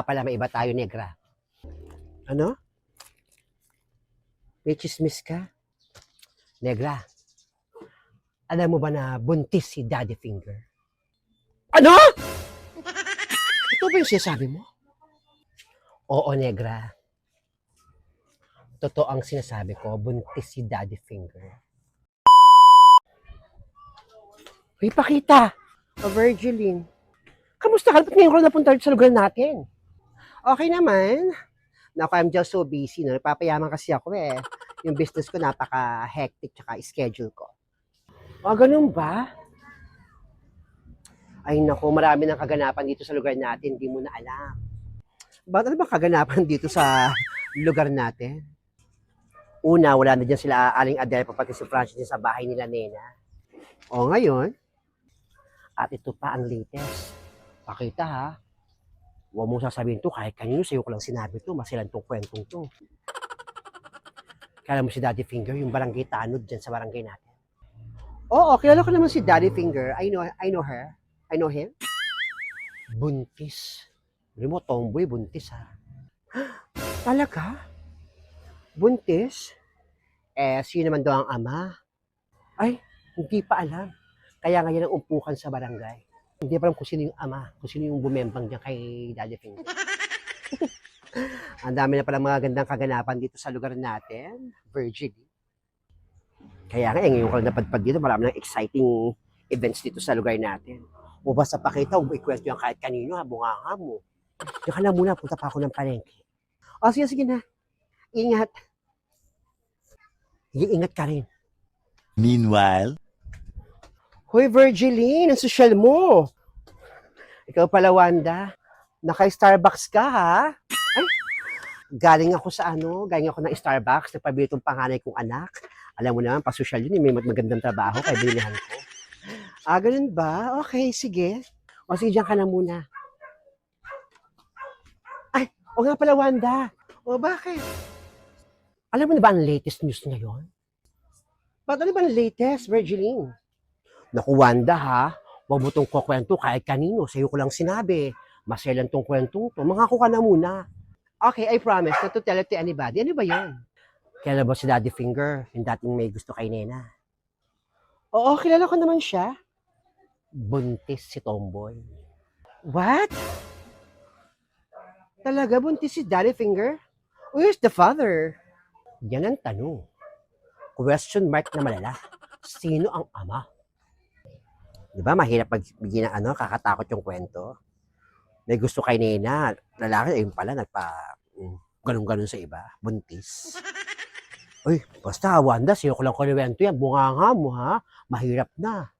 Pala may iba tayo, negra. Ano? May chismis ka? Negra, alam mo ba na buntis si Daddy Finger? Ano? Ito ba yung sinasabi mo? Oo, negra. Totoo ang sinasabi ko, buntis si Daddy Finger. Uy, pakita! Virgiline. Kamusta ka? Ba't ngayon ko napunta sa lugar natin? Okay naman. Naku, I'm just so busy. No? Napapayaman kasi ako eh. Yung business ko napaka-hectic tsaka schedule ko. Ganun ba? Ay naku, marami ng kaganapan dito sa lugar natin. Hindi mo na alam. Ba't ano ba kaganapan dito sa lugar natin? Una, wala na dyan sila Aling Adele pati si Francis sa bahay nila Nena. O ngayon, at ito pa ang latest. Pakita ha. Huwag mo sasabihin to kahit kanino, sa'yo ko lang sinabi to. Masilan tong kwentong to. Kala mo si Daddy Finger, yung barangay tanod dyan sa barangay natin. Oo, kilala ko naman si Daddy Finger. I know her. I know him. Buntis. Alam mo, tomboy, buntis ha. Talaga? Buntis? Sino naman daw ang ama? Ay, hindi pa alam. Kaya ngayon ang umpukan sa barangay. Hindi pa alam kung sino yung ama, kung sino yung bumembang dyan kay Daddy Finger. Ang dami na palang mga gandang kaganapan dito sa lugar natin, Virgil. Kaya nga, ngayon ko lang napadpad dito, marami ng exciting events dito sa lugar natin. O basta pakita, o ikwento yan kahit kanino, bunganga mo. Diyan ka na muna, punta pa ako ng palengke. O sige na, ingat. Ingat ka rin. Meanwhile, Hoy, Virgiline, ang sosyal mo. Ikaw pala, Wanda. Naka-Starbucks ka, ha? Ay, galing ako ng Starbucks. Nagpabili itong panganay kong anak. Alam mo naman, pasosyal yun, may magandang trabaho, kaya bilihan ko. Ganun ba? Okay, sige. O sige, dyan ka na muna. Ay, o nga pala, Wanda. O bakit? Alam mo na ba ang latest news ngayon? Ba't ano ba ang latest, Virgiline? Naku, Wanda ha, huwag mo itong kukwento kahit kanino. Sa'yo ko lang sinabi. Maselan tong kwentong to. Mangako ka na muna. Okay, I promise not to tell it to anybody. Ano ba yun? Kilala ba si Daddy Finger? Yung dating may gusto kay Nena. Oo, kilala ko naman siya. Buntis si Tomboy. What? Talaga, buntis si Daddy Finger? Where's the father? Yan ang tanong. Question mark na malala. Sino ang ama? Di ba, mahirap pagbigyan ng kakatakot yung kwento. May gusto kay Nena, lalaki, ayun pala, ganun-ganun sa iba, buntis. Uy, basta, Wanda, sino ko lang kwento yan, bunganga mo ha, mahirap na.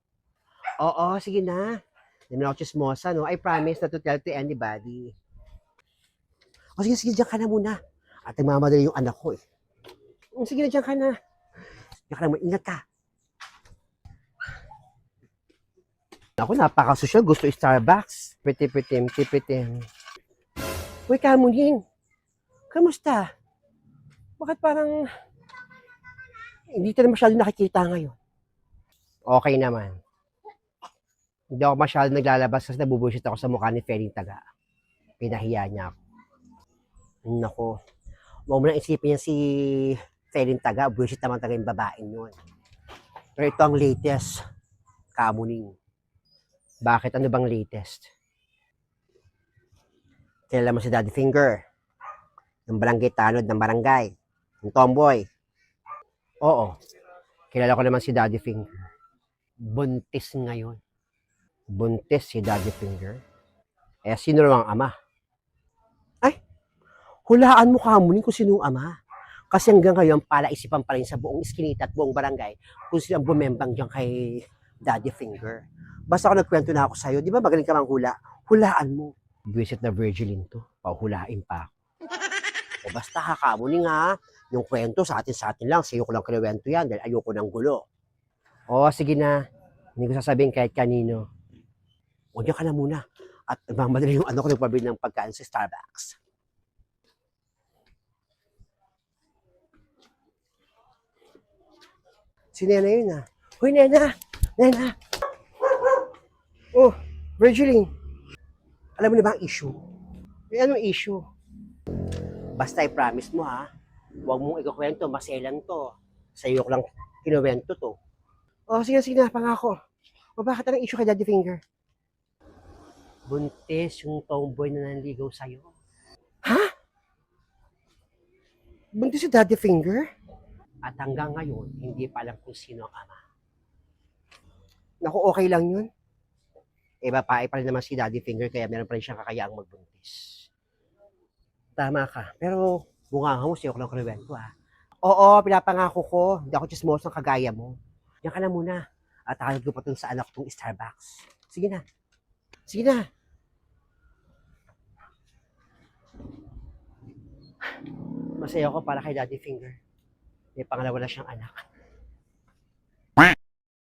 Oo, sige na. Hindi na ako chismosa, no? I promise not to tell to anybody. O sige, diyan ka na muna. At nagmamadali yung anak ko eh. Sige na, diyan ka na. Diyan ka na muna, ingat ka. Ako, napaka-social. Gusto Starbucks. Pitim. Uy, Kamuning. Kamusta? Bakit parang hindi ka na masyado nakikita ngayon? Okay naman. Hindi ako masyado naglalabas kasi nabubusit ako sa mukha ni Feling Taga. Pinahiya niya ako. Nako. Huwag mo nang isipin yan si Feling Taga. Buwisit naman taga yung babaeng yun. Pero ito ang latest. Kamuning. Bakit? Ano bang latest? Kilala mo si Daddy Finger. Yung barangay tanod ng barangay. Yung tomboy. Oo. Kilala ko naman si Daddy Finger. Buntis ngayon. Buntis si Daddy Finger. Sino ang ama? Ay, hulaan mo Kamuning kung sino ang ama. Kasi hanggang ngayon, palaisipan pa rin sa buong iskinita at buong barangay kung sino ang bumembang dyan kay Daddy Finger. Basta ako nagkwento na ako sa'yo, di ba magaling ka mang hula? Hulaan mo. Visit na Virgilin to, pauhulain pa. O basta Kamuning ha, yung kwento sa atin lang, sa'yo ko lang kinuwento yan dahil ayoko ng gulo. O sige na, hindi ko sasabihin kahit kanino. O diyan ka na muna. At nagmamadali yung ko nagpabili ng pagkain sa Starbucks. Si Nena yun ha. Hoy Nena! Oh, Virgiline, alam mo na ba ang issue? Eh, anong issue? Basta i-promise mo ha, huwag mong ikukwento, maselan to. Sa'yo ko lang kinuwento to. O, sige, sige na, pangako. O, bakit anong issue kay Daddy Finger? Buntis yung tomboy na nanligaw sa'yo. Ha? Buntis si Daddy Finger? At hanggang ngayon, hindi pa alam kung sino ang ama. Naku, okay lang yun. Eh, babae pa rin naman si Daddy Finger, kaya meron pa rin siyang kakayaang magbuntis. Tama ka. Pero, bunga mo, sa'yo ko lang kinuwento ha. Oo, pinapangako ko. Hindi ako chismoso ng kagaya mo. Yan ka na muna. At takagod ko pa sa anak kong Starbucks. Sige na. Sige na. Masaya ako para kay Daddy Finger. May pangalawa na siyang anak.